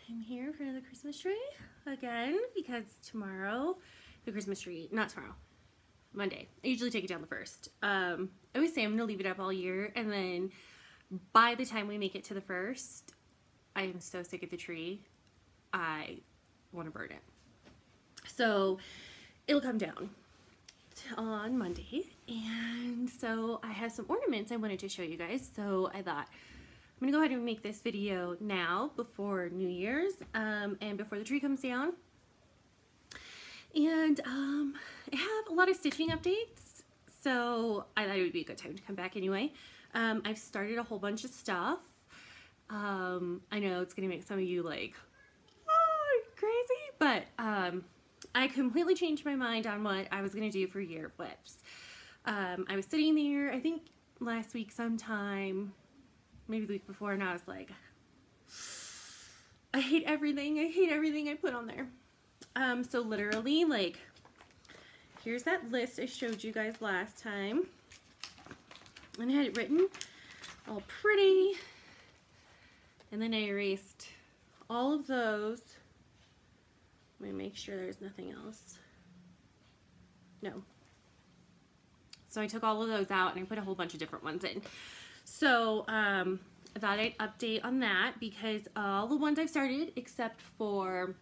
I'm here for the Christmas tree again because tomorrow, the Christmas tree, not tomorrow, Monday. I usually take it down the 1st. I always say I'm going to leave it up all year, and then by the time we make it to the 1st, I am so sick of the tree, I want to burn it. So it'll come down on Monday, and so I have some ornaments I wanted to show you guys, so I thought I'm gonna go ahead and make this video now before New Year's and before the tree comes down. And I have a lot of stitching updates, so I thought it would be a good time to come back anyway. I've started a whole bunch of stuff. I know it's gonna make some of you like, oh, crazy, but I completely changed my mind on what I was gonna do for Year of Whips. I was sitting there, I think last week sometime, maybe the week before, and I was like, I hate everything I put on there. So literally, like, here's that list I showed you guys last time, and I had it written all pretty, and then I erased all of those. Let me make sure there's nothing else. No. So I took all of those out and I put a whole bunch of different ones in. So I thought I'd update on that because all the ones I've started except for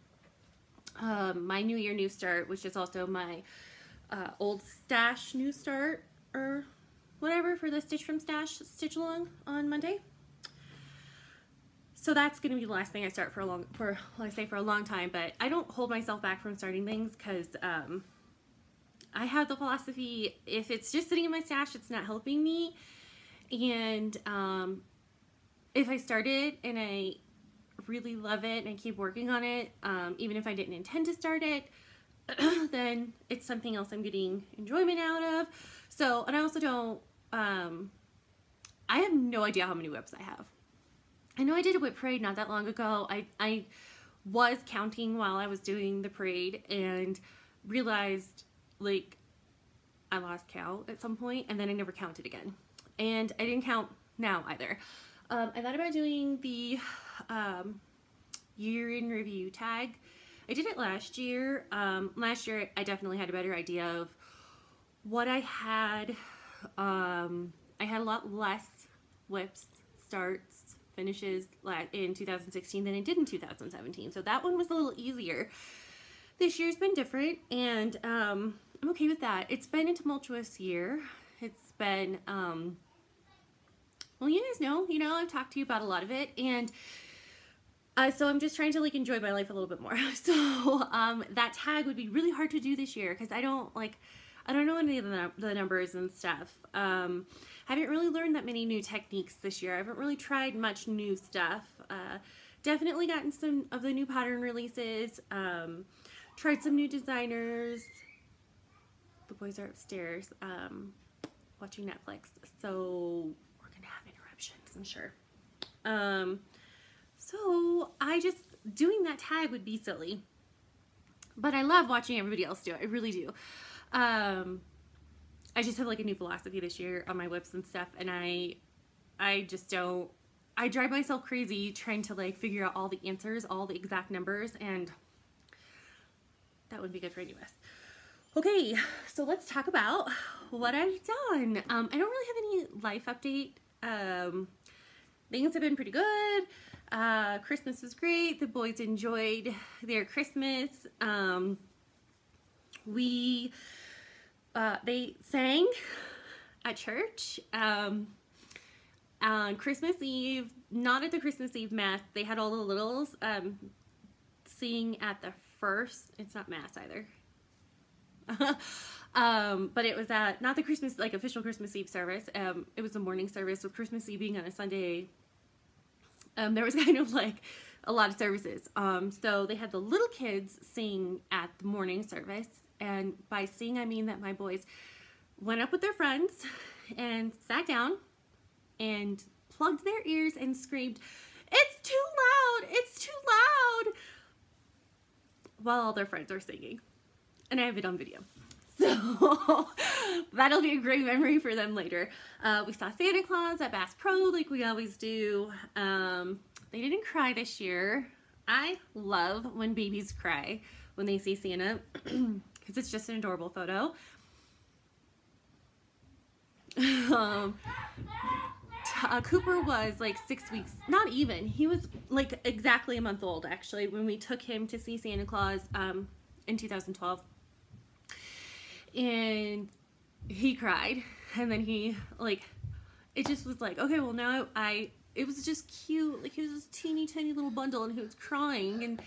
my New Year New Start, which is also my old stash New Start or whatever for the Stitch from Stash Stitch Along on Monday. So that's going to be the last thing I start for a long time, but I don't hold myself back from starting things because I have the philosophy, if it's just sitting in my stash, it's not helping me. And if I start it and I really love it and I keep working on it, even if I didn't intend to start it, then it's something else I'm getting enjoyment out of. So, and I also don't, I have no idea how many whips I have. I know I did a whip parade not that long ago. I was counting while I was doing the parade and realized, like, I lost count at some point, and then I never counted again. And I didn't count now either. I thought about doing the year in review tag. I did it last year. Last year I definitely had a better idea of what I had. I had a lot less whips, starts, finishes in 2016 than I did in 2017. So that one was a little easier. This year's been different, and I'm okay with that. It's been a tumultuous year. It's been, well, you guys know, I've talked to you about a lot of it, and so I'm just trying to, like, enjoy my life a little bit more. So that tag would be really hard to do this year because I don't know any of the numbers and stuff. Haven't really learned that many new techniques this year. I haven't really tried much new stuff. Definitely gotten some of the new pattern releases. Tried some new designers. The boys are upstairs watching Netflix, so we're gonna have interruptions, I'm sure. So doing that tag would be silly, but I love watching everybody else do it. I really do. I just have like a new philosophy this year on my whips and stuff, and I just don't, I drive myself crazy trying to like figure out all the answers, all the exact numbers, and that would be good for any of us. Okay, so let's talk about what I've done. I don't really have any life update. Things have been pretty good. Christmas was great. The boys enjoyed their Christmas. They sang at church on Christmas Eve, not at the Christmas Eve Mass. They had all the littles sing at the first, it's not Mass either. But it was at, not the Christmas, like official Christmas Eve service. It was a morning service with Christmas Eve being on a Sunday. There was kind of like a lot of services. So they had the little kids sing at the morning service. And by sing, I mean that my boys went up with their friends and sat down and plugged their ears and screamed, "It's too loud! It's too loud!" while all their friends are singing. And I have it on video. So that'll be a great memory for them later. We saw Santa Claus at Bass Pro like we always do. They didn't cry this year. I love when babies cry when they see Santa because it's just an adorable photo. Cooper was like 6 weeks, not even. He was like exactly a month old actually when we took him to see Santa Claus in 2012. And he cried, and then he like, it just was like, okay, well now it was just cute. Like he was this teeny tiny little bundle and he was crying, and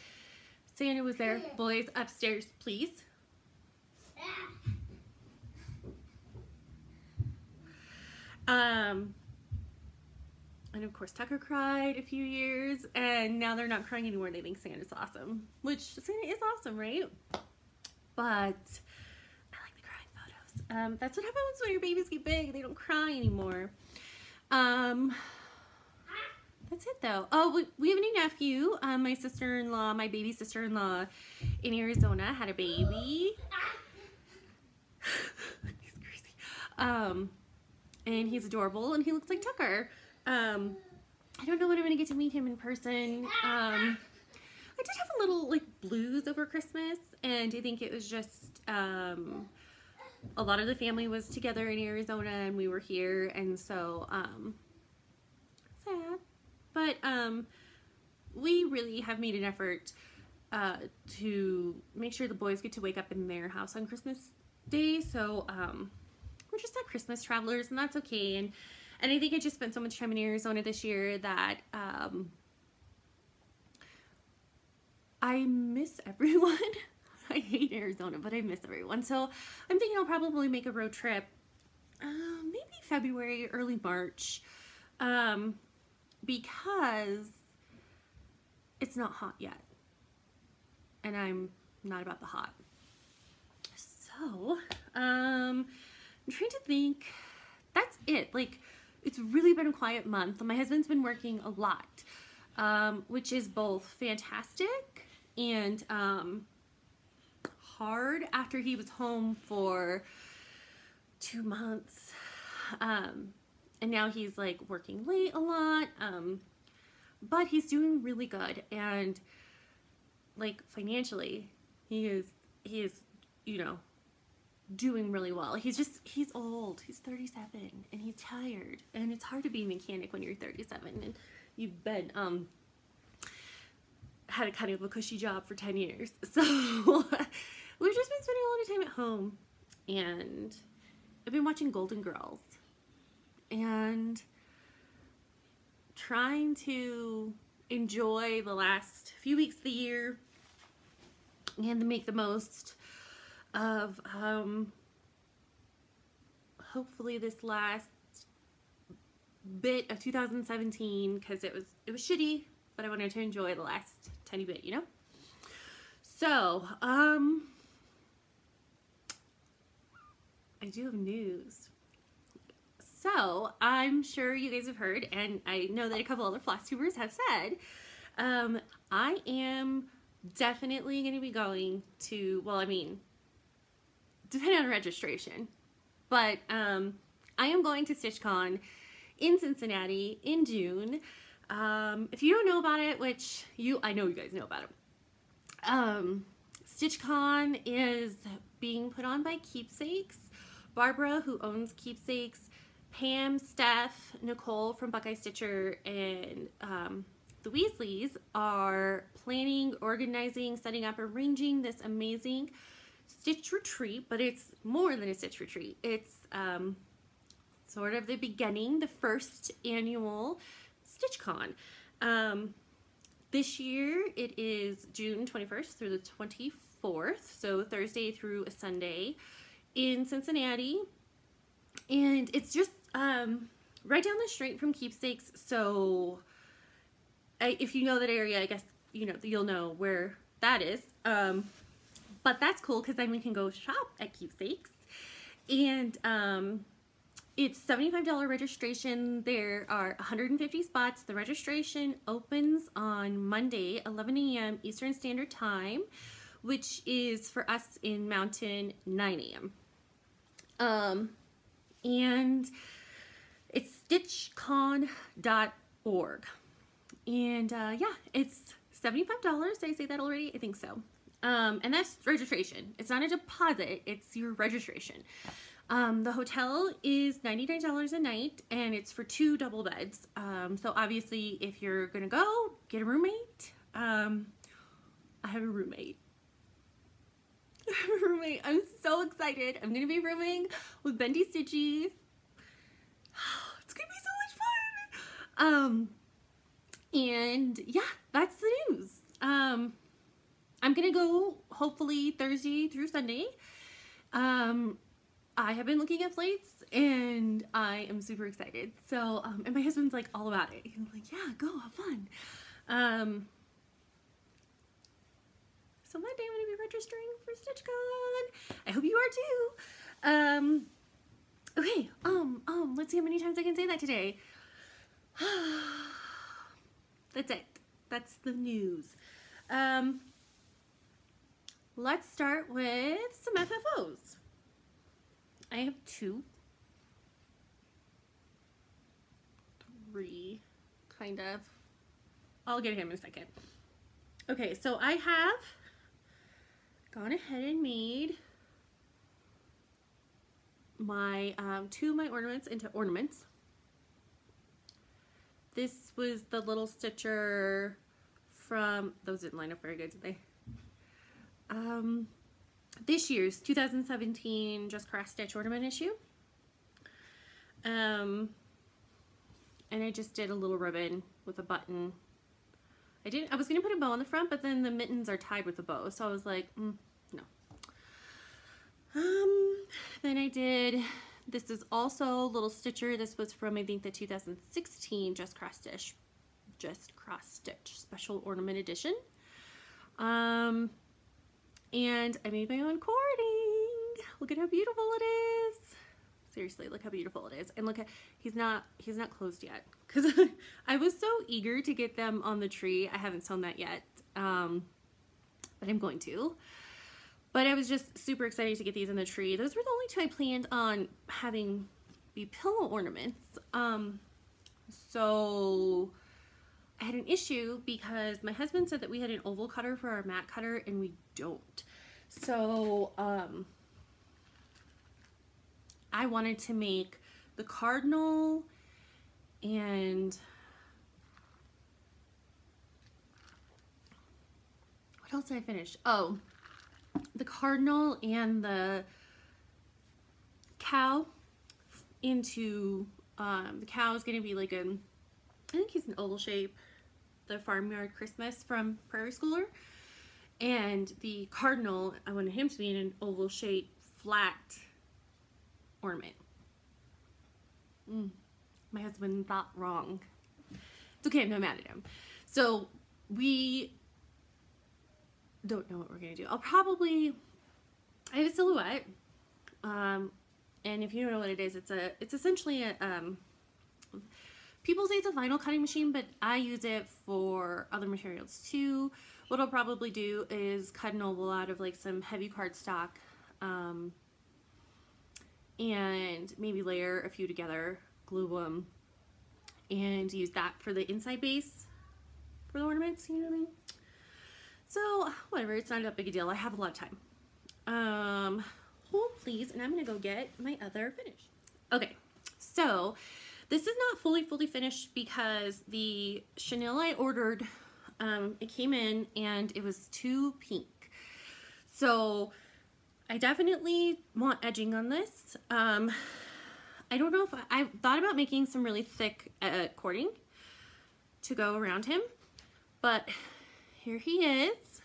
Santa was there. Boys, upstairs, please. And of course Tucker cried a few years, and now they're not crying anymore. They think Santa's awesome, which Santa is awesome, right? But I like the crying photos. That's what happens when your babies get big. They don't cry anymore. That's it though. Oh, we have a new nephew. My sister-in-law, my baby sister-in-law in Arizona had a baby. He's crazy. And he's adorable, and he looks like Tucker. I don't know when I'm gonna get to meet him in person. I did have a little like blues over Christmas, and I think it was just a lot of the family was together in Arizona and we were here, and so sad. But we really have made an effort to make sure the boys get to wake up in their house on Christmas Day. So we're just not Christmas travelers, and that's okay. And I think I just spent so much time in Arizona this year that I miss everyone. I hate Arizona, but I miss everyone. So I'm thinking I'll probably make a road trip, maybe February, early March, because it's not hot yet. And I'm not about the hot. So, I'm trying to think. That's it. Like, it's really been a quiet month. My husband's been working a lot, which is both fantastic and hard after he was home for 2 months. And now he's like working late a lot. But he's doing really good, and like financially, he is, you know, doing really well. He's old. He's 37 and he's tired, and it's hard to be a mechanic when you're 37 and you've been had a kind of a cushy job for 10 years. So we've just been spending a lot of time at home, and I've been watching Golden Girls and trying to enjoy the last few weeks of the year and to make the most of hopefully this last bit of 2017, because it was shitty, but I wanted to enjoy the last tiny bit, you know? So I do have news. So I'm sure you guys have heard, and I know that a couple other Flosstubers have said, I am definitely going to be going to, well, I mean, depending on registration, but I am going to StitchCon in Cincinnati in June. If you don't know about it, which I know you guys know about it, StitchCon is being put on by Keepsakes. Barbara, who owns Keepsakes, Pam, Steph, Nicole from Buckeye Stitcher, and the Weasleys are planning, organizing, setting up, arranging this amazing Stitch retreat, but it's more than a Stitch retreat. It's sort of the beginning, the first annual StitchCon. This year it is June 21st through the 24th, so Thursday through a Sunday in Cincinnati, and it's just right down the street from Keepsakes. So if you know that area, I guess you'll know where that is. But that's cool because then we can go shop at Keepsakes. And it's $75 registration. There are 150 spots. The registration opens on Monday, 11 a.m. Eastern Standard Time, which is for us in Mountain, 9 a.m. And it's stitchcon.org. And yeah, it's $75. Did I say that already? I think so. And that's registration. It's not a deposit, it's your registration. The hotel is $99 a night, and it's for 2 double beds. So obviously if you're gonna go, get a roommate. I have a roommate. I'm so excited. I'm gonna be rooming with Bendy Stitchy. It's gonna be so much fun. And yeah, that's the news. I'm gonna go hopefully Thursday through Sunday. I have been looking at flights and I am super excited. So, and my husband's like all about it. He's like, yeah, go have fun. So Monday I'm gonna be registering for StitchCon. I hope you are too. Okay, let's see how many times I can say that today. That's it. That's the news. Let's start with some FFOs. I have 2. 3, kind of. I'll get him in a second. Okay, so I have gone ahead and made my 2 of my ornaments into ornaments. This was the little stitcher from, those didn't line up very good, did they? This year's 2017 Just Cross Stitch ornament issue. And I just did a little ribbon with a button. I was gonna put a bow on the front, but then the mittens are tied with a bow, so I was like, no. Then I did, this is also a little stitcher. This was from, I think, the 2016 Just Cross Stitch Special Ornament Edition. And I made my own cording. Look at how beautiful it is. Seriously, look how beautiful it is. And look at, he's not closed yet, because I was so eager to get them on the tree. I haven't sewn that yet, but I'm going to. But I was just super excited to get these in the tree. Those were the only 2 I planned on having be pillow ornaments. So I had an issue because my husband said that we had an oval cutter for our mat cutter and we don't. So I wanted to make the cardinal and what else did I finish? Oh, the cardinal and the cow into, the cow is going to be like I think he's an oval shape, the Farmyard Christmas from Prairie Schooler. And the cardinal, I wanted him to be in an oval shape, flat ornament. My husband thought wrong. It's okay, I'm not mad at him. So we don't know what we're gonna do. I have a silhouette, and if you don't know what it is, it's essentially a, people say it's a vinyl cutting machine, but I use it for other materials too. What I'll probably do is cut an oval out of like some heavy cardstock, and maybe layer a few together, glue them, and use that for the inside base for the ornaments, you know what I mean? So whatever, it's not that big a deal. I have a lot of time. Hold please, and I'm gonna go get my other finish. Okay, so this is not fully finished because the chenille I ordered, it came in and it was too pink. So I definitely want edging on this. I don't know if I thought about making some really thick cording to go around him, but here he is.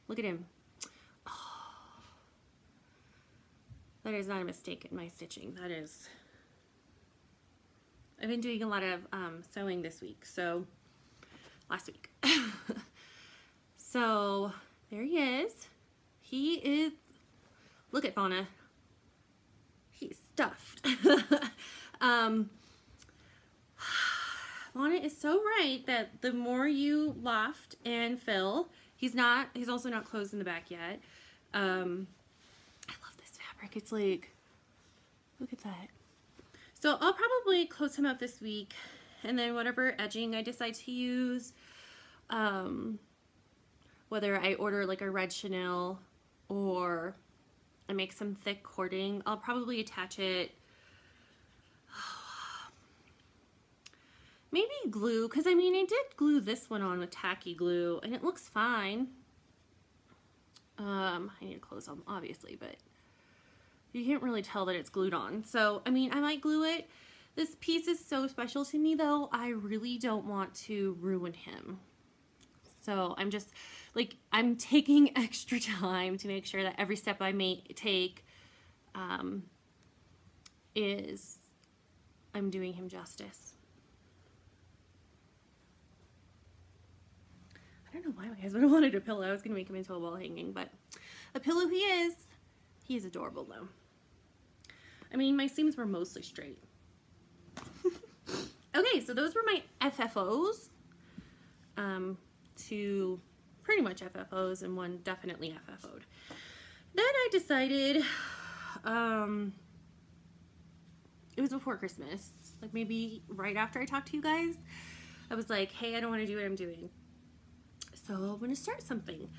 Look at him. Oh, that is not a mistake in my stitching. That is, I've been doing a lot of sewing this week, so last week. So there he is. He is, look at Fauna. He's stuffed. Fauna is so right that the more you loft and fill, he's also not closed in the back yet. I love this fabric. It's like, look at that. So I'll probably close him up this week, and then whatever edging I decide to use, whether I order like a red chenille or I make some thick cording, I'll probably attach it. Maybe glue, because I mean I did glue this one on with tacky glue and it looks fine. I need to close them obviously, but you can't really tell that it's glued on. So I mean I might glue it. This piece is so special to me though, I really don't want to ruin him. So I'm just like, I'm taking extra time to make sure that every step I may take is I'm doing him justice. I don't know why my husband wanted a pillow. I was going to make him into a wall hanging, but a pillow he is. He is adorable though. I mean, my seams were mostly straight. Okay, so those were my FFOs. Two pretty much FFOs and one definitely FFO'd. Then I decided, it was before Christmas, like maybe right after I talked to you guys, I was like, hey, I don't want to do what I'm doing. So I'm going to start something.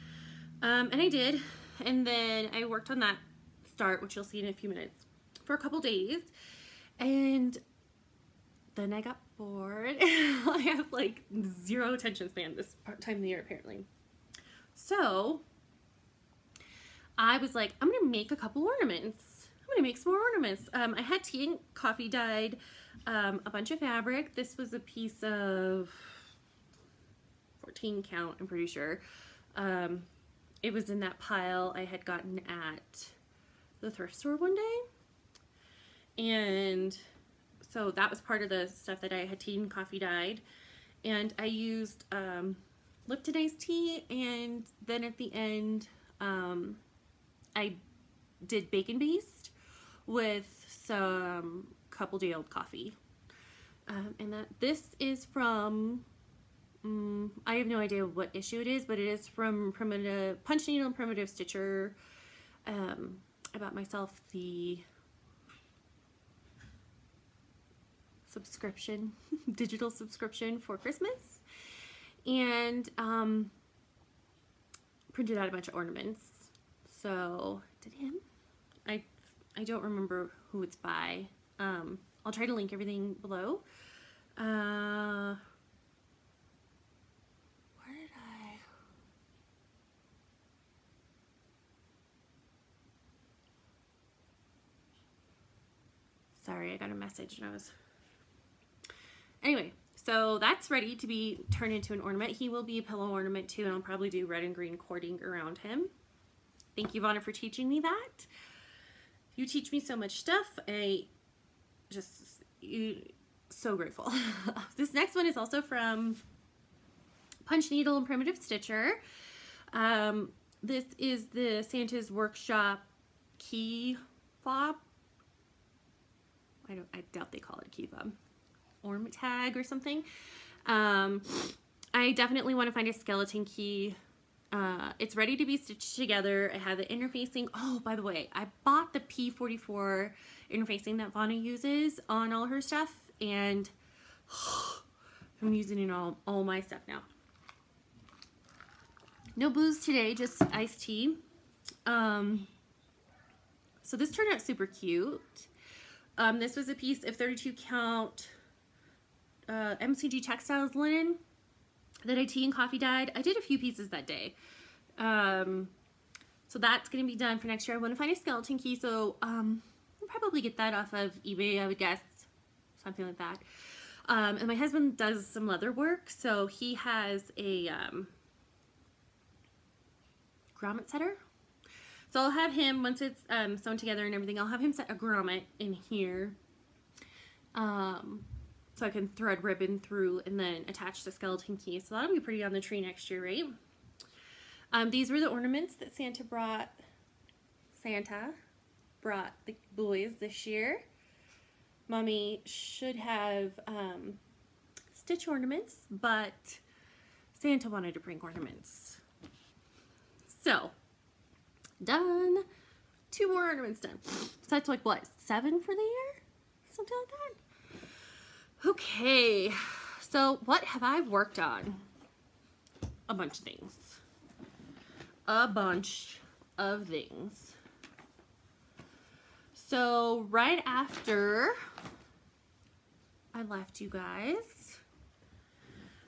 And I did. And then I worked on that start, which you'll see in a few minutes, for a couple days. And then I got bored. I have like zero attention span this time of the year apparently. So I was like, I'm gonna make a couple ornaments. I'm gonna make some more ornaments. I had tea and coffee dyed a bunch of fabric. This was a piece of 14 count, I'm pretty sure. It was in that pile I had gotten at the thrift store one day. And so that was part of the stuff that I had tea and coffee dyed. And I used Lipton iced tea, and then at the end I did bacon based with some couple day old coffee. And this is from, I have no idea what issue it is, but it is from Punch Needle and Primitive Stitcher. I bought myself the subscription, digital subscription for Christmas, and printed out a bunch of ornaments. So did him. I don't remember who it's by. I'll try to link everything below. Where did I? Sorry, I got a message and I was... Anyway, so that's ready to be turned into an ornament. He will be a pillow ornament too, and I'll probably do red and green cording around him. Thank you, Vonna, for teaching me that. You teach me so much stuff. So grateful. This next one is also from Punch Needle and Primitive Stitcher. This is the Santa's Workshop key fob. I doubt they call it a key fob. Ornament tag or something. I definitely want to find a skeleton key. It's ready to be stitched together. I have the interfacing. Oh, by the way, I bought the P44 interfacing that Vonna uses on all her stuff, and I'm using it on all my stuff now. No booze today, just iced tea. So this turned out super cute. This was a piece of 32 count MCG Textiles linen that I tea and coffee dyed. I did a few pieces that day. So that's going to be done for next year. I want to find a skeleton key, so I'll probably get that off of eBay, I would guess. Something like that. And my husband does some leather work, so he has a grommet setter. So I'll have him, once it's sewn together and everything, I'll have him set a grommet in here. So I can thread ribbon through and then attach the skeleton key. So that'll be pretty on the tree next year, right? These were the ornaments that Santa brought the boys this year. Mommy should have stitch ornaments, but Santa wanted to bring ornaments. So, done. 2 more ornaments done. So that's like, what, 7 for the year? Something like that. Okay, so what have I worked on? a bunch of things. A bunch of things. So right after I left you guys,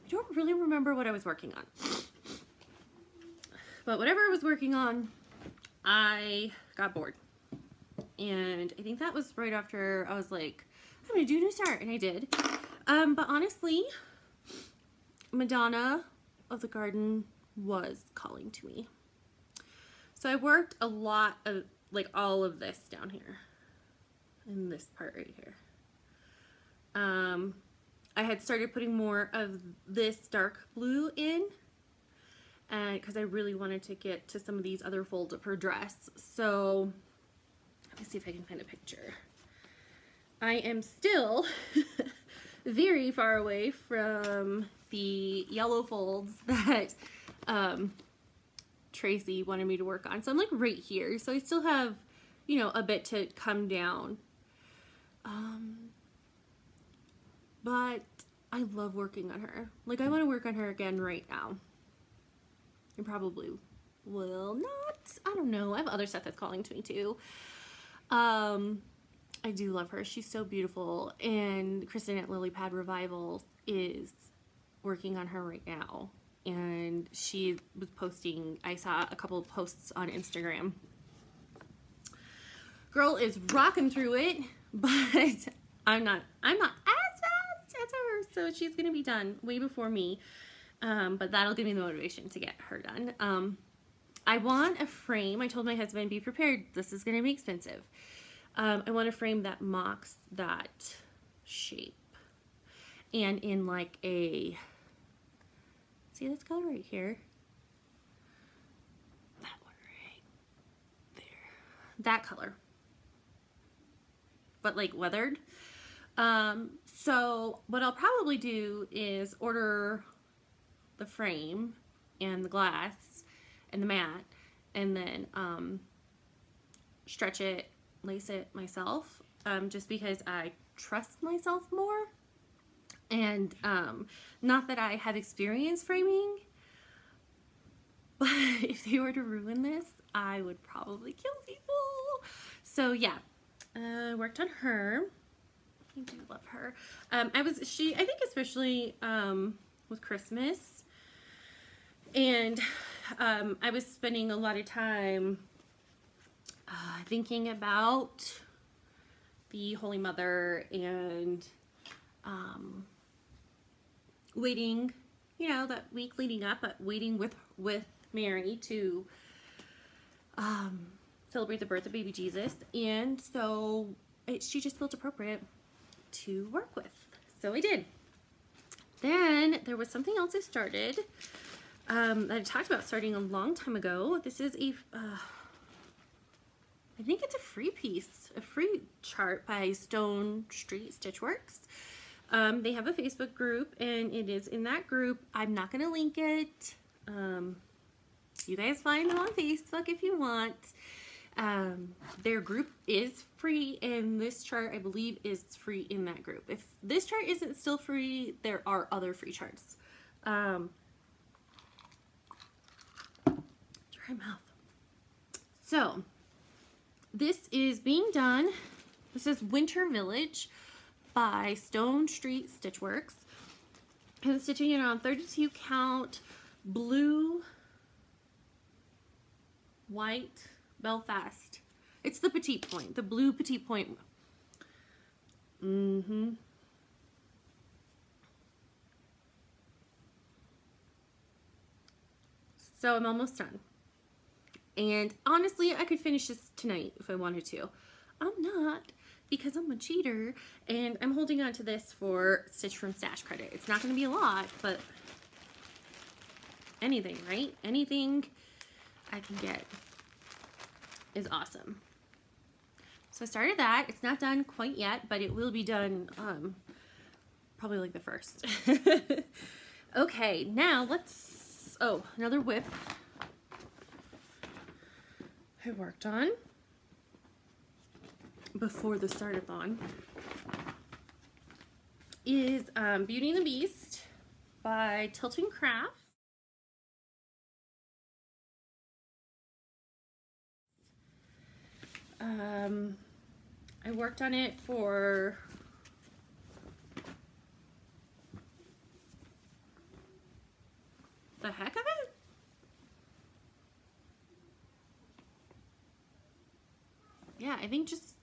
I don't really remember what I was working on. But whatever I was working on, I got bored. And I think that was right after I was like, I'm gonna do a new start, and I did. But honestly, Madonna of the Garden was calling to me. So I worked a lot of, like, all of this down here. In this part right here. I had started putting more of this dark blue in, and because I really wanted to get to some of these other folds of her dress. So let me see if I can find a picture. I am still very far away from the yellow folds that Tracy wanted me to work on. So I'm like right here. So I still have, you know, a bit to come down. But I love working on her. Like, I want to work on her again right now. I probably will not. I don't know. I have other stuff that's calling to me too. I do love her. She's so beautiful. And Kristen at Lily Pad Revival is working on her right now. And she was posting, I saw a couple of posts on Instagram. Girl is rocking through it, but I'm not as fast as her. So she's going to be done way before me. But that'll give me the motivation to get her done. I want a frame. I told my husband, be prepared. This is going to be expensive. I want a frame that mocks that shape. And in like a, see this color right here? That one right there. That color. But like weathered. So what I'll probably do is order the frame and the glass and the mat, and then stretch it, lace it myself, just because I trust myself more. And not that I have experience framing, but if they were to ruin this, I would probably kill people. So yeah, worked on her. I do love her. I think especially with Christmas, and I was spending a lot of time thinking about the Holy Mother and waiting, you know, that week leading up, but waiting with Mary to celebrate the birth of baby Jesus. And so she just felt appropriate to work with. So I did. Then there was something else I started that I talked about starting a long time ago. This is a, I think it's a free piece, a free chart by Stone Street Stitchworks. They have a Facebook group, and it is in that group. I'm not going to link it. You guys find them on Facebook if you want. Their group is free, and this chart, I believe, is free in that group. If this chart isn't still free, there are other free charts. Dry mouth. So, this is being done. This is Winter Village by Stone Street Stitchworks. I'm stitching it on 32 count blue, white, Belfast. It's the petite point, the blue petite point. So I'm almost done. And honestly, I could finish this tonight if I wanted to. I'm not, because I'm a cheater, and I'm holding on to this for Stitch from Stash credit. It's not going to be a lot, but anything, right? Anything I can get is awesome. So I started that. It's not done quite yet, but it will be done probably like the 1st. Okay, now let's, oh, another whip I worked on before the start-a-thon is Beauty and the Beast by Tilton Craft. I worked on it for the heck of it. Yeah, I think just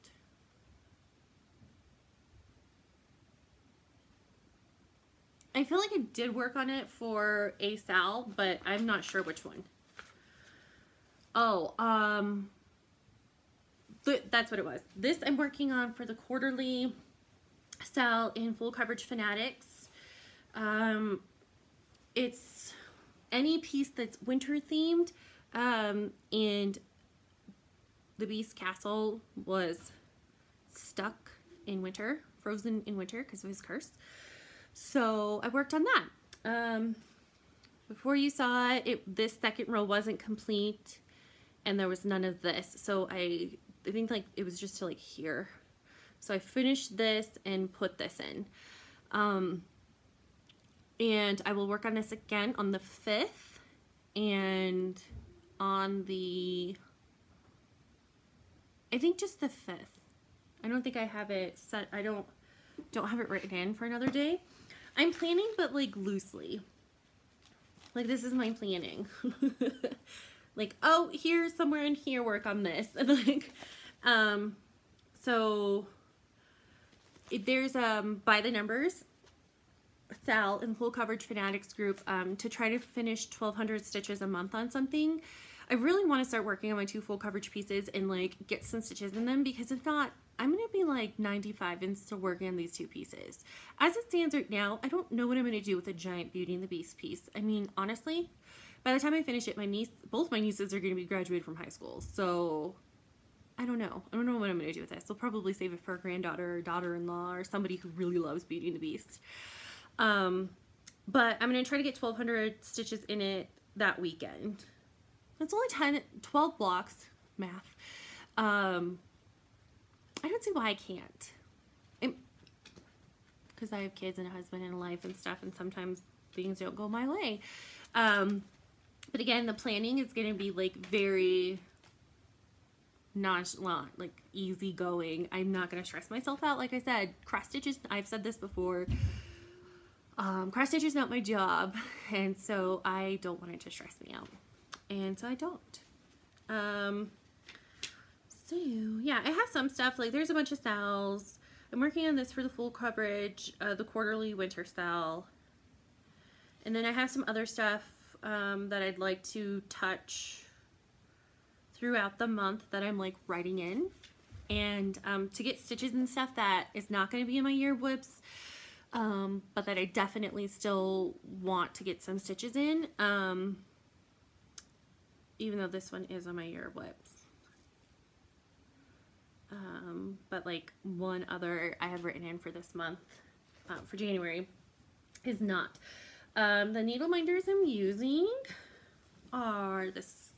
I feel like I did work on it for a sal, but I'm not sure which one. Oh, that's what it was. This I'm working on for the quarterly sal in Full Coverage Fanatics. It's any piece that's winter themed, and the Beast Castle was stuck in winter, frozen in winter because of his curse. So I worked on that. Before you saw it, this second row wasn't complete and there was none of this. So I think like it was just to like here. So I finished this and put this in. And I will work on this again on the 5th and on the, I think just the 5th. I don't think I have it set. I don't have it written in for another day. I'm planning, but like loosely. Like this is my planning. Like, oh, here's somewhere in here, work on this. And like, so there's by the numbers sal in Full Coverage Fanatics group to try to finish 1,200 stitches a month on something. I really want to start working on my 2 full coverage pieces and like get some stitches in them, because if not, I'm going to be like 95 and still working on these 2 pieces. As it stands right now, I don't know what I'm going to do with a giant Beauty and the Beast piece. I mean, honestly, by the time I finish it, both my nieces are going to be graduated from high school. So I don't know. I don't know what I'm going to do with this. I'll probably save it for a granddaughter or daughter-in-law or somebody who really loves Beauty and the Beast. But I'm going to try to get 1,200 stitches in it that weekend. It's only 12 blocks, math. I don't see why I can't. Because I have kids and a husband and a life and stuff, and sometimes things don't go my way. But again, the planning is going to be like very nonchalant, like easy going. I'm not going to stress myself out. Like I said, cross stitches, I've said this before, cross stitch is not my job, and so I don't want it to stress me out. And so I don't. So yeah, I have some stuff, like there's a bunch of sals. I'm working on this for the full coverage, the quarterly winter sal. And then I have some other stuff that I'd like to touch throughout the month that I'm like writing in. And to get stitches and stuff that is not going to be in my year of whips, but that I definitely still want to get some stitches in. Even though this one is on my year of whips. But like one other I have written in for this month, for January, is not. The needle minders I'm using are this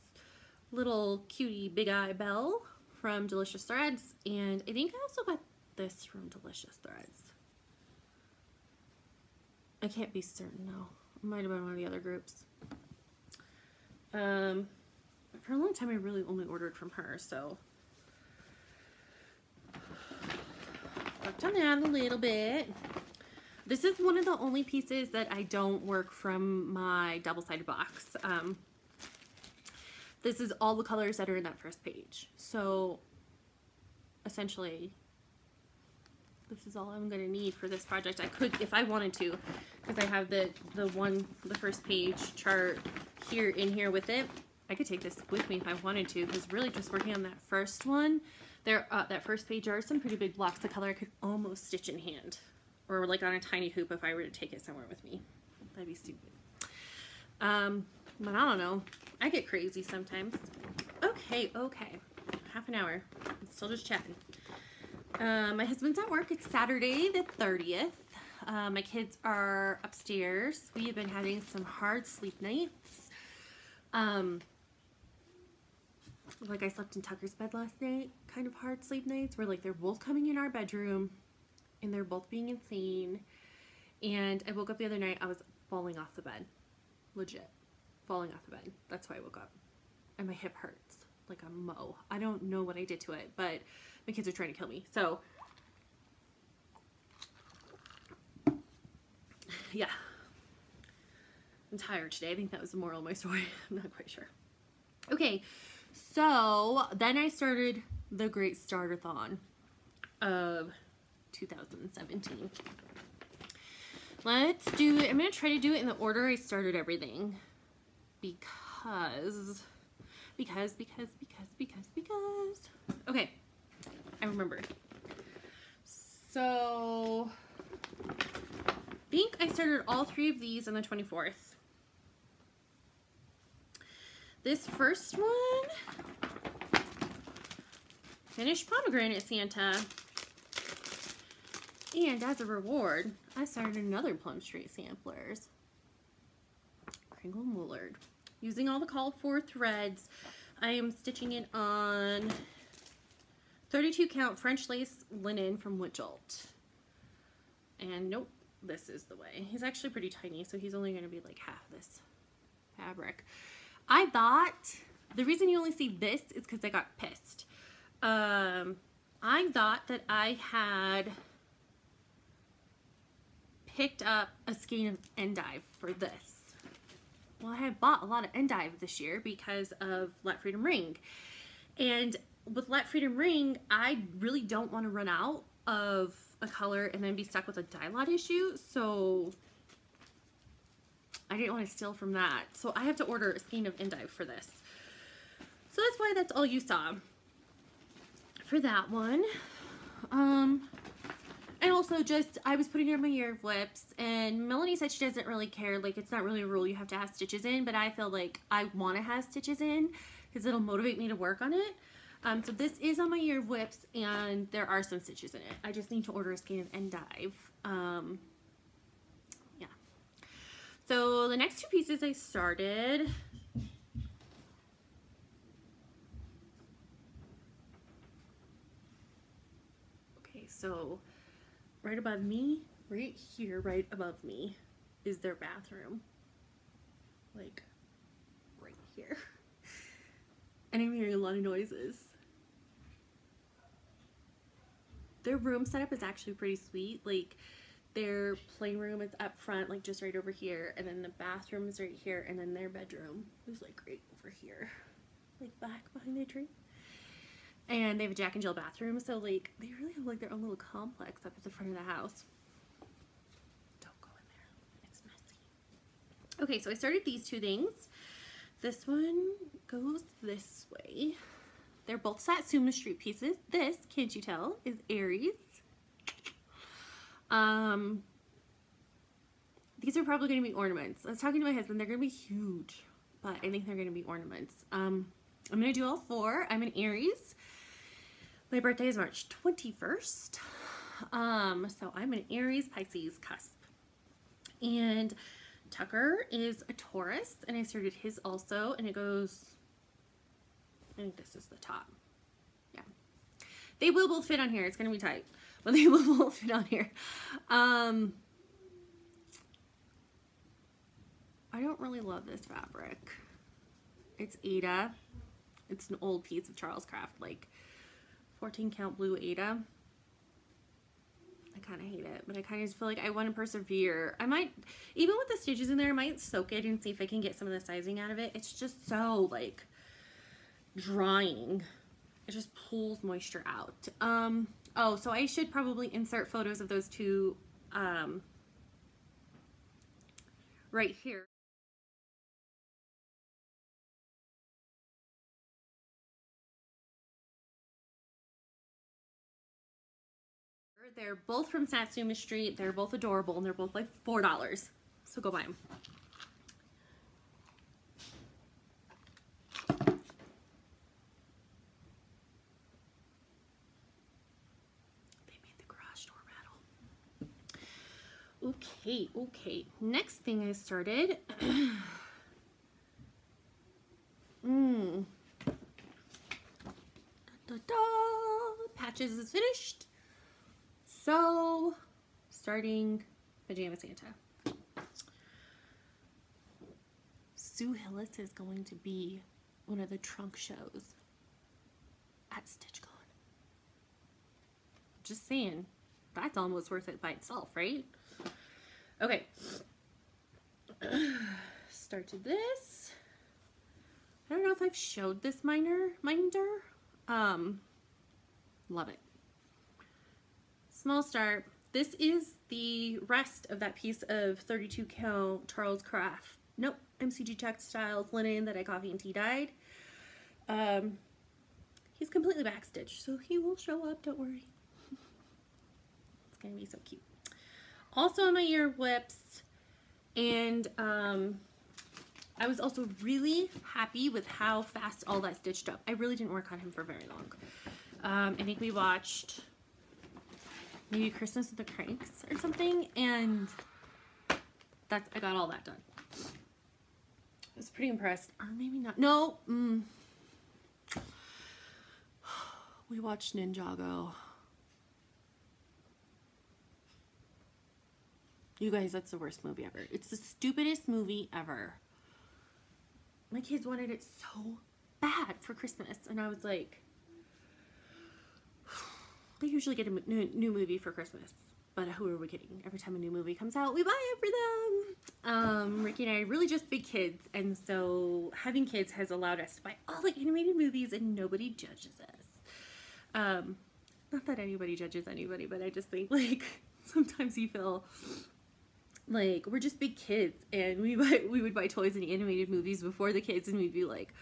little cutie Big Eye Belle from Delicious Threads, and I think I also got this from Delicious Threads. I can't be certain though. It might have been one of the other groups. For a long time I really only ordered from her, so worked on that a little bit. This is one of the only pieces that I don't work from my double-sided box. This is all the colors that are in that first page. So essentially, this is all I'm going to need for this project. I could, if I wanted to, because I have the first page chart here in here with it. I could take this with me if I wanted to, because really just working on that first one, that first page are some pretty big blocks of color I could almost stitch in hand, or like on a tiny hoop if I were to take it somewhere with me. That'd be stupid. But I don't know. I get crazy sometimes. Okay. Half an hour. I'm still just chatting. My husband's at work. It's Saturday the 30th. My kids are upstairs. We have been having some hard sleep nights. Like I slept in Tucker's bed last night. Kind of hard sleep nights where like they're both coming in our bedroom and they're both being insane. And I woke up the other night, I was falling off the bed. Legit. Falling off the bed. That's why I woke up. And my hip hurts. like a mow. I don't know what I did to it, but my kids are trying to kill me. So yeah, I'm tired today. I think that was the moral of my story. I'm not quite sure. Okay, so then I started the Great Starter-thon of 2017. Let's do it. I'm going to try to do it in the order I started everything. Because. Okay, I remembered. So, I think I started all 3 of these on the 24th. This first one, finished Pomegranate Santa. And as a reward, I started another Plum Street Samplers. Kringle Moulard. Using all the called for threads, I am stitching it on 32 count French lace linen from Witchelt. And nope, this is the way. He's actually pretty tiny, so he's only going to be like half this fabric. I thought, the reason you only see this is because I got pissed. I thought that I had picked up a skein of endive for this. Well, I had bought a lot of endive this year because of Let Freedom Ring. And with Let Freedom Ring, I really don't want to run out of a color and then be stuck with a dye lot issue. So I didn't want to steal from that. So I have to order a skein of endive for this. So that's why that's all you saw for that one. And also just, I was putting in my year of whips, and Melanie said she doesn't really care. Like, it's not really a rule you have to have stitches in, but I feel like I want to have stitches in because it'll motivate me to work on it. So this is on my year of whips, and there are some stitches in it. I just need to order a skein of endive. Yeah. So the next 2 pieces I started. Okay, so right above me, right here, right above me, is their bathroom. Like, right here. And I'm hearing a lot of noises. Their room setup is actually pretty sweet. Like, their playroom is up front, like just right over here, and then the bathroom is right here, and then their bedroom is like right over here, like back behind the tree. And they have a Jack and Jill bathroom, so like they really have like their own little complex up at the front of the house. Don't go in there, it's messy. Okay, so I started these 2 things. This one goes this way. They're both Satsuma Street pieces. This, can't you tell, is Aries. These are probably going to be ornaments. I was talking to my husband, they're going to be huge, but I think they're going to be ornaments. I'm going to do all 4. I'm an Aries. My birthday is March 21st. So I'm an Aries Pisces cusp. And Tucker is a Taurus, and I started his also, and it goes, I think this is the top. Yeah. They will both fit on here. It's going to be tight, but they will both fit on here. I don't really love this fabric. It's Ada. It's an old piece of Charles Craft, like 14 count blue Ada. I kind of hate it, but I kind of feel like I want to persevere. I might, even with the stitches in there, I might soak it and see if I can get some of the sizing out of it. It's just so like drying. It just pulls moisture out. Oh, so I should probably insert photos of those 2 right here. They're both from Satsuma Street. They're both adorable, and they're both like $4. So go buy them. They made the garage door rattle. Okay. Next thing I started. Patches is finished. So, starting Pajama Santa. Sue Hillis is going to be one of the trunk shows at stitch going. Just saying, that's almost worth it by itself, right? Okay. Started this. I don't know if I've showed this minder. Love it. Small start. This is the rest of that piece of 32 count Charles Craft. Nope, MCG Textiles linen that I coffee and tea dyed. He's completely backstitched, so he will show up, don't worry. It's gonna be so cute. Also on my ear whips, and I was also really happy with how fast all that stitched up. I really didn't work on him for very long. I think we watched maybe Christmas with the Cranks or something, and I got all that done. I was pretty impressed. Or maybe not. No. We watched Ninjago. You guys, that's the worst movie ever. It's the stupidest movie ever. My kids wanted it so bad for Christmas, and I was like, they usually get a new movie for Christmas, but who are we kidding? Every time a new movie comes out, we buy it for them. Ricky and I are really just big kids, and so having kids has allowed us to buy all the animated movies, and nobody judges us. Not that anybody judges anybody, but I just think, like, sometimes you feel like we're just big kids, and we would buy toys and animated movies before the kids, and we'd be like,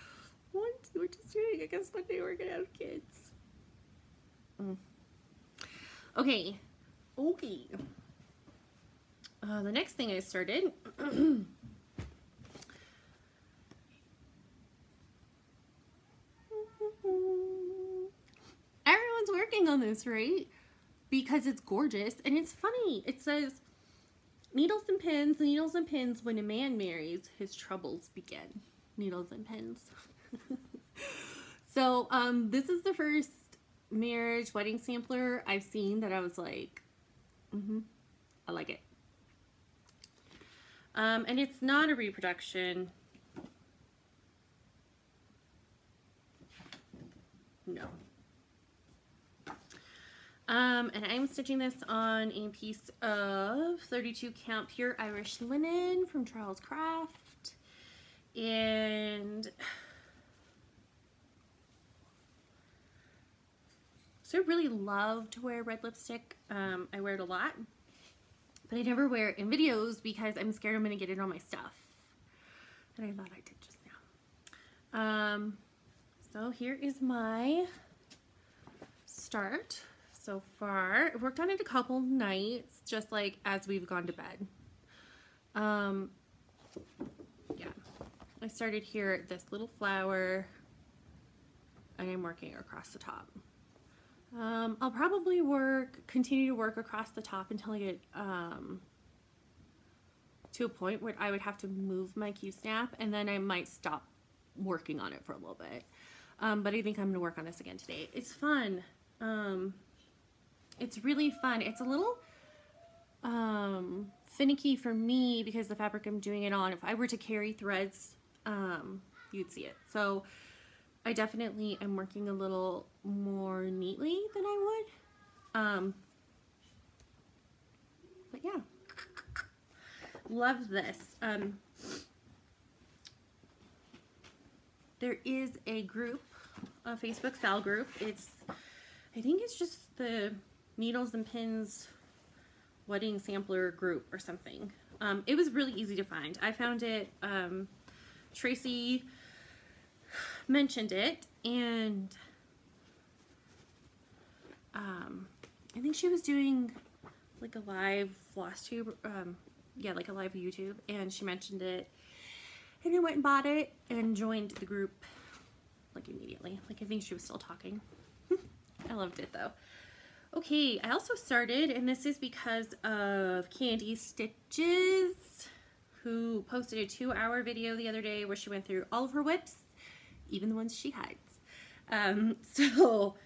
what? We're just doing, I guess one day we're gonna have kids. Okay. The next thing I started everyone's working on this, right? Because it's gorgeous and it's funny. It says, needles and pins, when a man marries, his troubles begin. Needles and pins. So, this is the first marriage wedding sampler I've seen that I was like, I like it. And it's not a reproduction. No. And I'm stitching this on a piece of 32 count pure Irish linen from Charles Craft. And so I really love to wear red lipstick. I wear it a lot, but I never wear it in videos because I'm scared I'm going to get it on my stuff. And I thought I did just now. So here is my start so far. I've worked on it a couple nights, just like as we've gone to bed. Yeah, I started here at this little flower, and I'm working across the top. I'll probably continue to work across the top until I get to a point where I would have to move my Q-snap, and then I might stop working on it for a little bit. But I think I'm gonna work on this again today. It's fun. It's really fun. It's a little finicky for me because the fabric I'm doing it on, if I were to carry threads, you'd see it. So I definitely am working a little more neatly than I would. But yeah, love this. There is a group, a Facebook Sal group. I think it's just the Needles and Pins Wedding Sampler group or something. It was really easy to find. I found it, Tracy mentioned it, and I think she was doing like a live Flosstube, yeah, like a live YouTube, and she mentioned it, and I went and bought it and joined the group like immediately. Like, I think she was still talking. I loved it though. Okay, I also started, and this is because of Candy Stitches, who posted a 2-hour video the other day where she went through all of her whips, even the ones she hides. So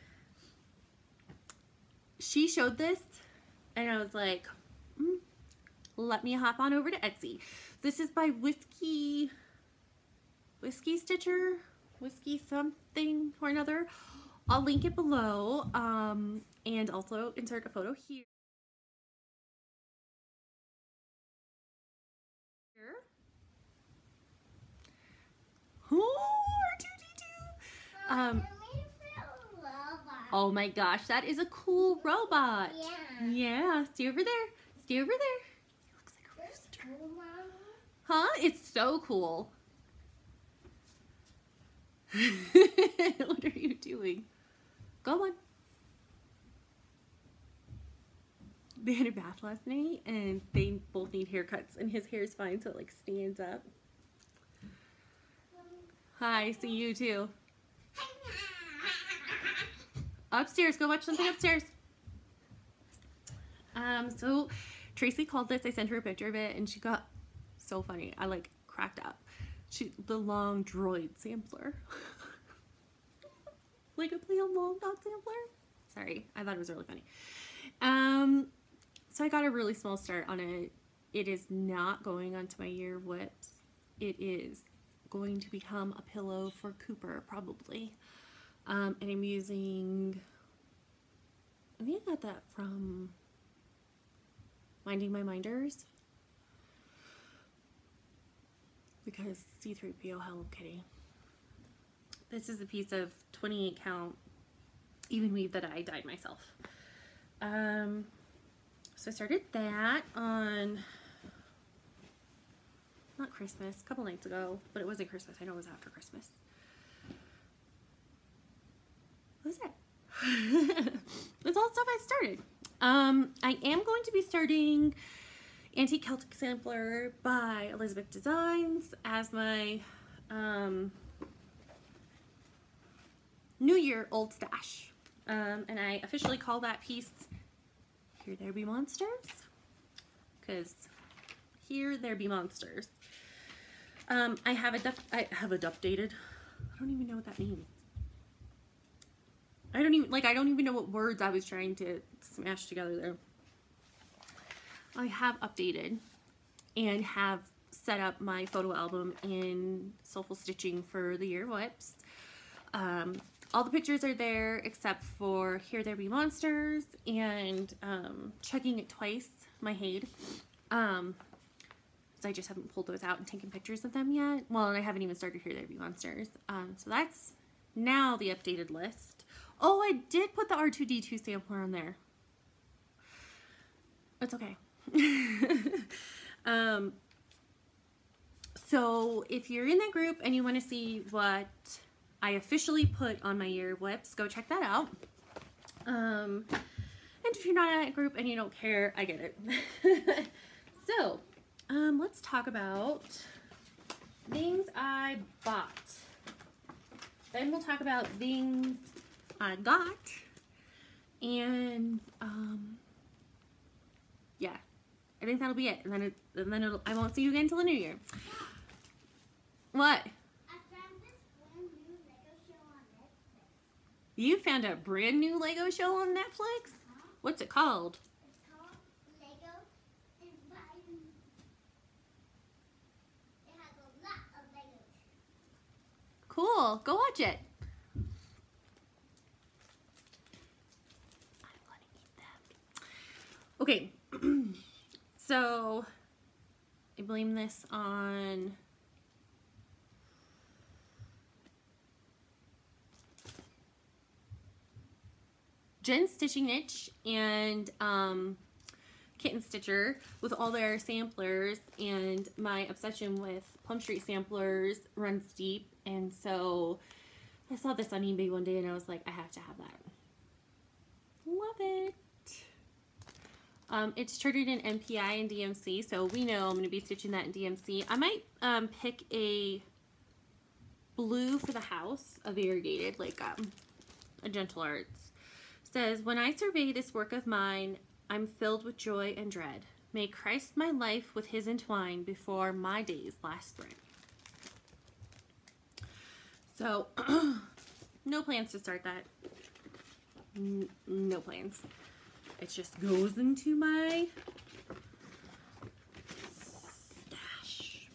she showed this, and I was like, let me hop on over to Etsy. This is by Whiskey Stitcher, Whiskey something or another. I'll link it below, and also insert a photo here. Oh, R2-D2. Oh my gosh, that is a cool robot. Yeah. Yeah, stay over there. Stay over there. He looks like a rooster. Huh? It's so cool. What are you doing? Go on. They had a bath last night and they both need haircuts and his hair is fine, so it like stands up. Hi, see you too. Upstairs, go watch something upstairs. So Tracy called this. I sent her a picture of it and she got so funny. I like cracked up. The long droid sampler. Like a play on long dog sampler. Sorry, I thought it was really funny. So I got a really small start on it. It is not going onto my ear whips. It is going to become a pillow for Cooper probably. And I'm using, I think I got that from Minding My Minders, because C-3PO Hello Kitty. This is a piece of 28 count even weave that I dyed myself. So I started that on, not Christmas, a couple nights ago, but it wasn't Christmas. I know it was after Christmas. What was that? That's all stuff I started. I am going to be starting Antique Celtic Sampler by Elizabeth Designs as my New Year old stash. And I officially call that piece Here There Be Monsters, because here there be monsters. I have updated. I don't even know what that means. I don't even know what words I was trying to smash together there. I have updated and have set up my photo album in Soulful Stitching for the year whips. All the pictures are there except for Here There Be Monsters and Chugging It Twice, my Hade. So I just haven't pulled those out and taken pictures of them yet. Well, and I haven't even started Here There Be Monsters. So that's now the updated list. Oh, I did put the R2-D2 sampler on there. It's okay. So if you're in that group and you want to see what I officially put on my ear whips, go check that out. And if you're not in that group and you don't care, I get it. So let's talk about things I bought. Then we'll talk about things I got. And yeah, I think that'll be it. And then I won't see you again until the new year. What? You found a brand new Lego show on Netflix? What's it called? It's called Lego Inviting. It has a lot of Legos. Cool. Go watch it. I'm gonna eat them. Okay. So I blame this on Jen's Stitching Niche and Kitten Stitcher with all their samplers, and my obsession with Plum Street samplers runs deep, and so I saw this on eBay one day and I was like, I have to have that. Love it. It's charted in MPI and DMC, so we know I'm going to be stitching that in DMC. I might pick a blue for the house, a variegated, like a Gentle Arts. Says, when I survey this work of mine, I'm filled with joy and dread. May Christ my life with his entwine before my days last thread. So, no plans to start that. No plans. It just goes into my stash.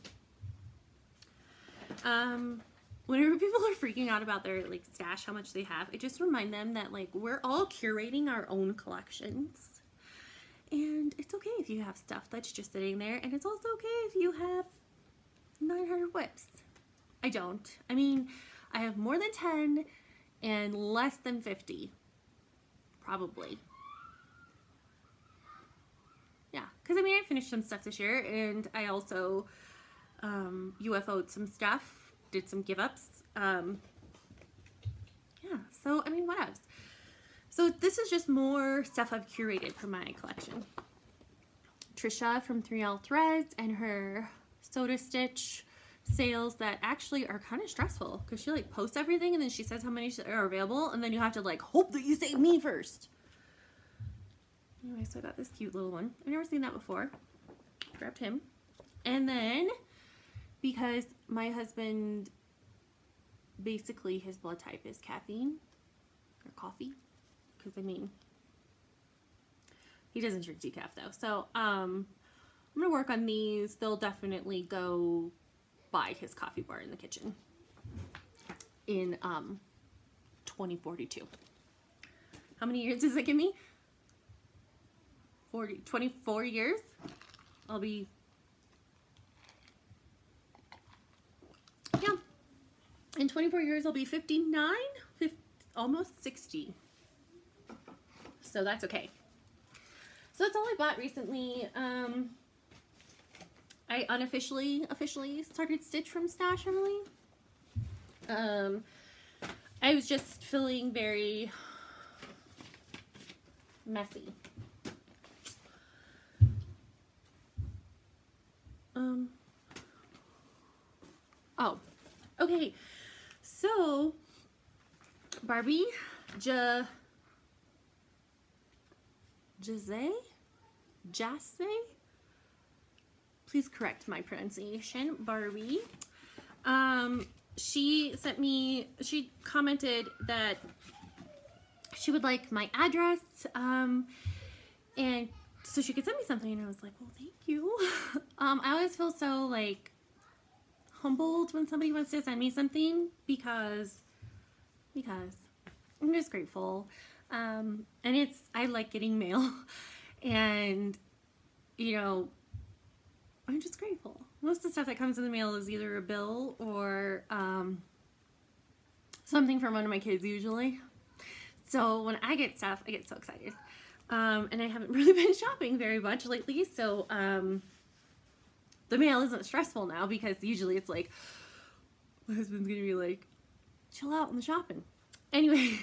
whenever people are freaking out about their like stash, how much they have, I just remind them that like we're all curating our own collections. And it's okay if you have stuff that's just sitting there, and it's also okay if you have 900 whips. I don't. I mean, I have more than 10 and less than 50. Probably. Yeah, because I mean, I finished some stuff this year, and I also UFO'd some stuff, did some give-ups. Yeah, so I mean, what else? So this is just more stuff I've curated for my collection. Trisha from 3L Threads and her Soda Stitch sales that actually are kind of stressful because she like posts everything and then she says how many are available, and then you have to like hope that you save me first. Anyway, so I got this cute little one. I've never seen that before. Grabbed him. And then because my husband, basically his blood type is caffeine or coffee, because I mean he doesn't drink decaf though, so I'm gonna work on these. They'll definitely go by his coffee bar in the kitchen in 2042. How many years does it give me? 24 years. I'll be, yeah, in 24 years I'll be 59, almost 60. So that's okay. So that's all I bought recently. I officially started Stitch from Stash, Emily. I was just feeling very messy. Oh, okay. So Barbie Jasse, please correct my pronunciation. Barbie, she sent me, she commented that she would like my address, and so she could send me something, and I was like, well, thank you. I always feel so like humbled when somebody wants to send me something because I'm just grateful. And I like getting mail, and you know, I'm just grateful. Most of the stuff that comes in the mail is either a bill or something from one of my kids usually. So when I get stuff, I get so excited. And I haven't really been shopping very much lately, so the mail isn't stressful now because usually it's like, my husband's gonna be like, chill out on the shopping. Anyway,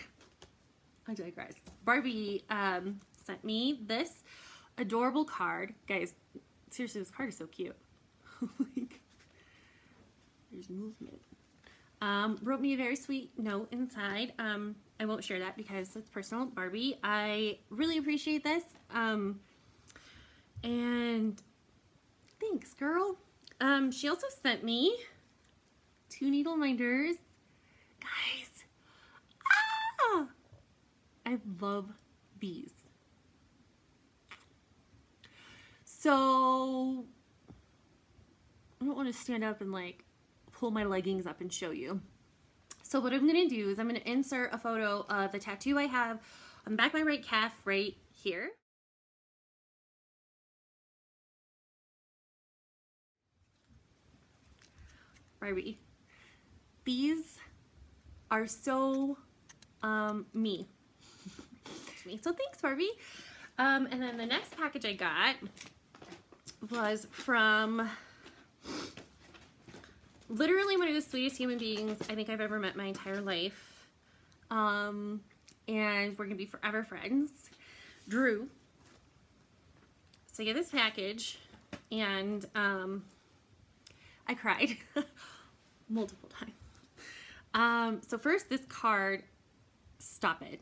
I digress. Barbie sent me this adorable card. Guys, seriously, this card is so cute. Like, there's movement. Wrote me a very sweet note inside. I won't share that because it's personal. Barbie, I really appreciate this. And thanks, girl. She also sent me 2 needle minders. Guys, I love these. So I don't want to stand up and like pull my leggings up and show you. So what I'm going to do is I'm going to insert a photo of the tattoo I have on the back of my right calf right here. Barbie. These are so me. So thanks, Barbie. And then the next package I got was from literally one of the sweetest human beings I think I've ever met my entire life. And we're gonna be forever friends. Drew. So I get this package, and I cried multiple times. So first, this card, stop it.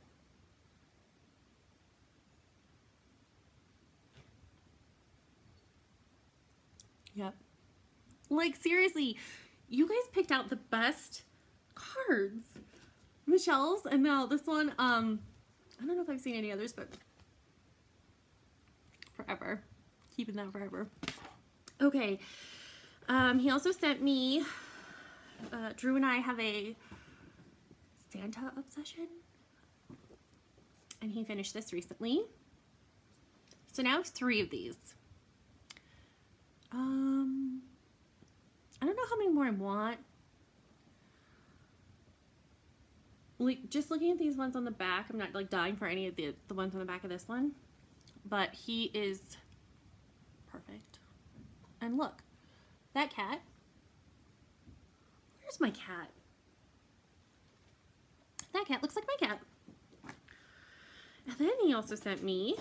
Yep. Like, seriously, you guys picked out the best cards. Michelle's, and now this one, I don't know if I've seen any others, but forever. Keeping that forever. Okay. He also sent me Drew and I have a Santa obsession, and he finished this recently. So now it's 3 of these. I don't know how many more I want. Like, just looking at these ones on the back, I'm not like dying for any of the ones on the back of this one, but he is perfect. And look, that cat. Where's my cat? That cat looks like my cat. And then he also sent me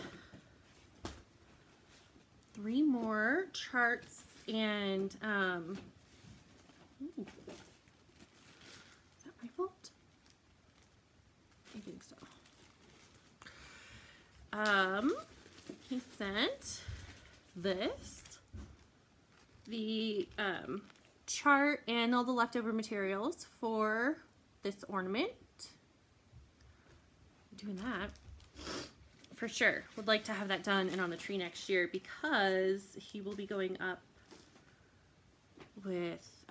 3 more charts and ooh, is that my fault? I think so. He sent this, the chart and all the leftover materials for this ornament. Doing that for sure. Would like to have that done and on the tree next year because he will be going up with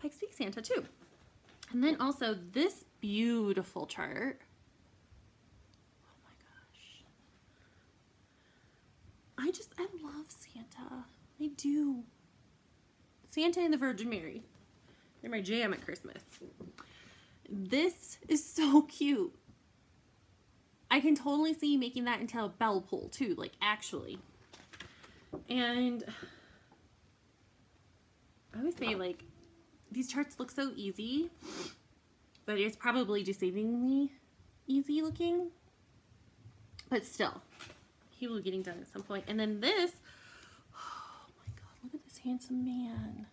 Pikes Peak Santa too. And then also this beautiful chart. Oh my gosh. I love Santa. I do. Santa and the Virgin Mary. They're my jam at Christmas. This is so cute. I can totally see making that into a bell pull too, like actually. And I would say like these charts look so easy, but it's probably deceivingly easy looking. But still, he will be getting done at some point. And then this, oh my God, look at this handsome man.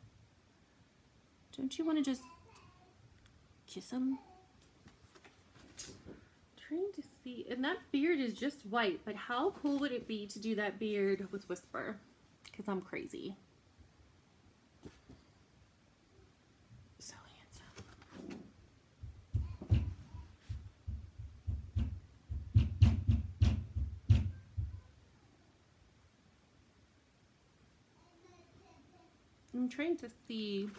Don't you want to just kiss him? Trying to see, and that beard is just white, but how cool would it be to do that beard with Whisper? Because I'm crazy. So handsome. I'm trying to see.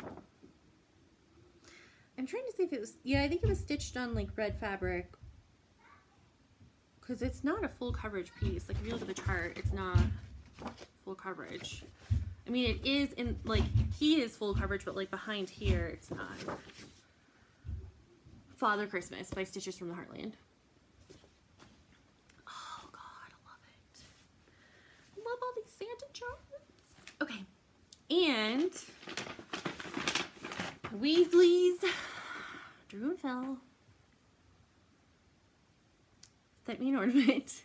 I'm trying to see if it was, yeah, I think it was stitched on like red fabric. Because it's not a full coverage piece. Like if you look at the chart, it's not full coverage. I mean, it is in, like, he is full coverage, but like behind here, it's not. Father Christmas by Stitches from the Heartland. Oh God, I love it. I love all these Santa charts. Okay, and Weasley's Drew and Phil sent me an ornament,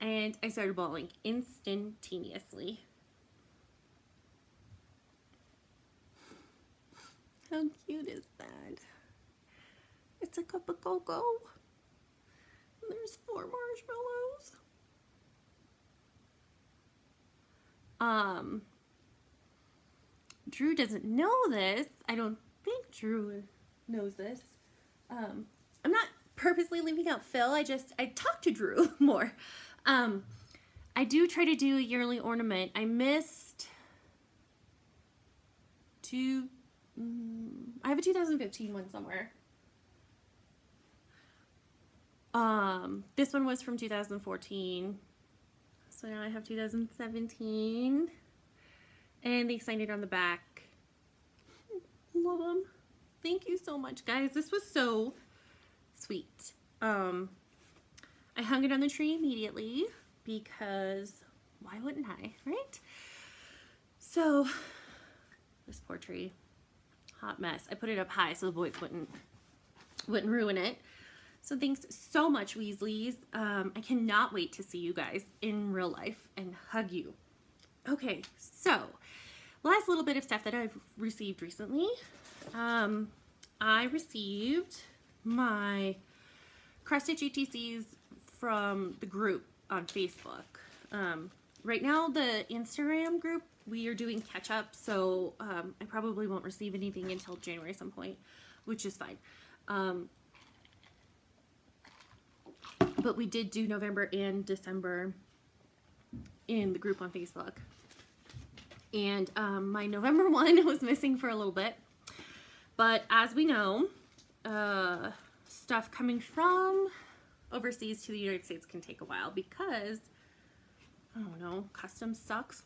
and I started bawling instantaneously. How cute is that? It's a cup of cocoa, and there's 4 marshmallows. Drew doesn't know this. I don't think Drew knows this. I'm not purposely leaving out Phil. I talk to Drew more. I do try to do a yearly ornament. I missed I have a 2015 one somewhere. This one was from 2014. So now I have 2017. And they signed it on the back. Love them. Thank you so much, guys. This was so sweet. I hung it on the tree immediately because why wouldn't I, right? So this poor tree, hot mess. I put it up high so the boys wouldn't ruin it. So thanks so much, Weasleys. I cannot wait to see you guys in real life and hug you. Okay, so last little bit of stuff that I've received recently. I received my cross-stitch ETCs from the group on Facebook. Right now, the Instagram group, we are doing catch-up, so I probably won't receive anything until January at some point, which is fine. But we did do November and December in the group on Facebook. And my November one was missing for a little bit. But as we know, stuff coming from overseas to the United States can take a while because, I don't know, customs sucks.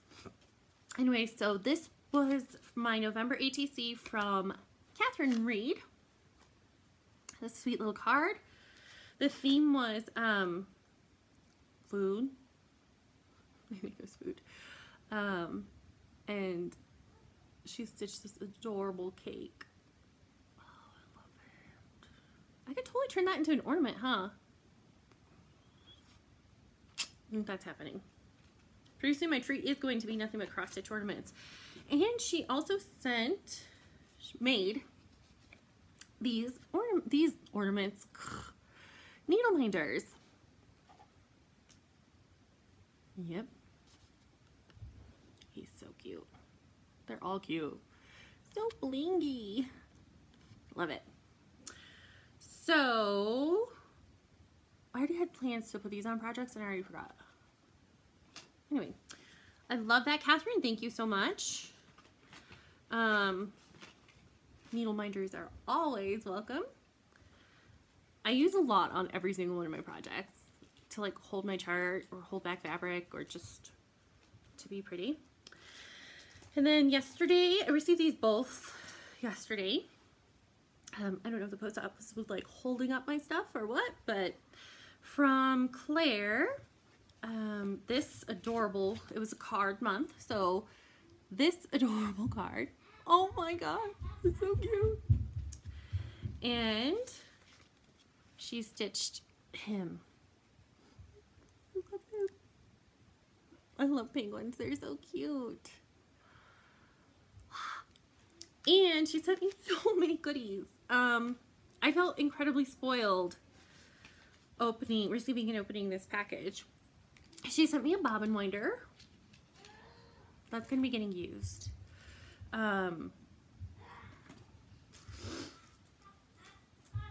Anyway, so this was my November ATC from Catherine Reed. This sweet little card. The theme was food. I think it was food. And she stitched this adorable cake. Oh, I love it. I could totally turn that into an ornament, huh? I think that's happening. Pretty soon my tree is going to be nothing but cross-stitch ornaments. And she also made these ornaments, needle minders. Yep. He's so cute. They're all cute. So blingy. Love it. So, I already had plans to put these on projects and I already forgot. Anyway, I love that, Catherine. Thank you so much. Needle minders are always welcome. I use a lot on every single one of my projects to like hold my chart or hold back fabric or just to be pretty. And then yesterday, I received these both yesterday. I don't know if the post office was like holding up my stuff or what, but from Claire, this adorable, it was a card month, so this adorable card, oh my god, it's so cute. And she stitched him. I love penguins, they're so cute. And she sent me so many goodies. I felt incredibly spoiled receiving and opening this package. She sent me a bobbin winder. That's going to be getting used. I don't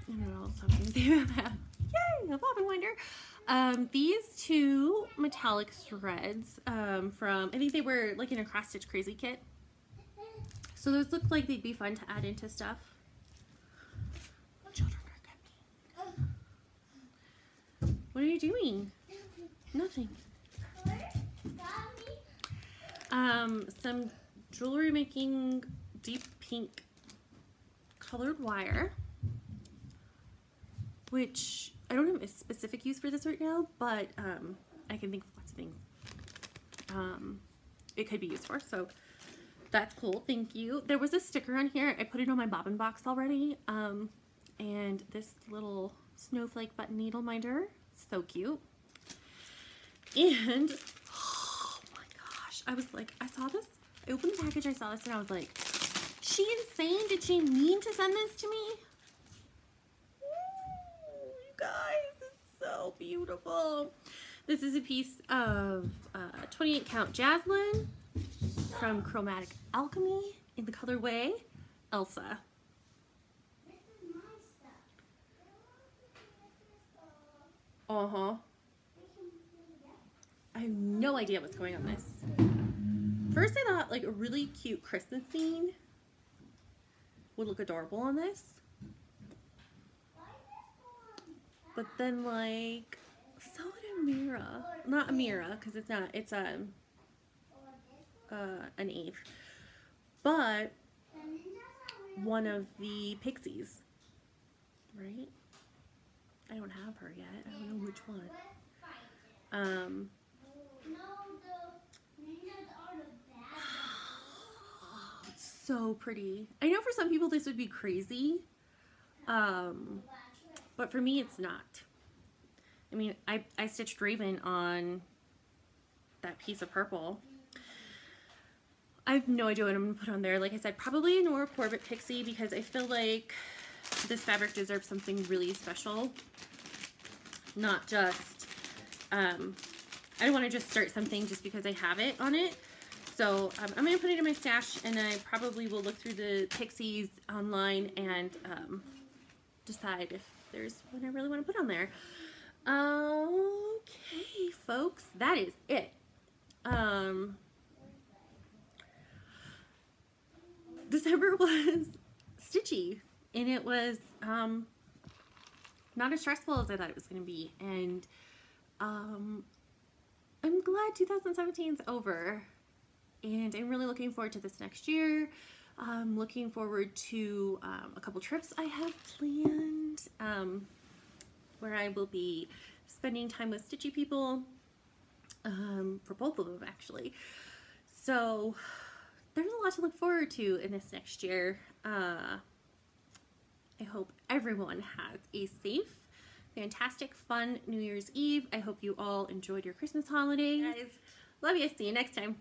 know what else I'm going to say about that. Yay, a bobbin winder. These two metallic threads from, I think they were like in a cross stitch crazy kit. So those look like they'd be fun to add into stuff. Children are coming. What are you doing? Nothing. Some jewelry making deep pink colored wire, which I don't have a specific use for this right now, but I can think of lots of things it could be used for, so that's cool. Thank you. There was a sticker on here. I put it on my bobbin box already, and this little snowflake button needle minder, so cute. And oh my gosh, I was like, I saw this, I opened the package, I saw this, and I was like, she insane? Did she mean to send this to me? Ooh, you guys, it's so beautiful. This is a piece of 28 count Jaslyn from Chromatic Alchemy in the colorway Elsa. Uh-huh. I have no idea what's going on this. First I thought like a really cute Christmas scene would look adorable on this. But then like, so would Amira. Not Amira, because it's not, it's an Eve. But one of the pixies. Right? I don't have her yet. I don't know which one. So pretty. I know for some people this would be crazy, but for me it's not. I mean, I stitched Raven on that piece of purple. I have no idea what I'm going to put on there. Like I said, probably a Nora Corbett Pixie, because I feel like this fabric deserves something really special. Not just, I don't want to just start something just because I have it on it. So I'm going to put it in my stash, and I probably will look through the Pixies online and decide if there's one I really want to put on there. Okay, folks, that is it. December was stitchy, and it was not as stressful as I thought it was going to be, and I'm glad 2017 is over, and I'm really looking forward to this next year. I'm looking forward to a couple trips I have planned, where I will be spending time with stitchy people, for both of them actually. So there's a lot to look forward to in this next year. I hope everyone has a safe, fantastic, fun New Year's Eve. I hope you all enjoyed your Christmas holiday. Guys, love you. See you next time.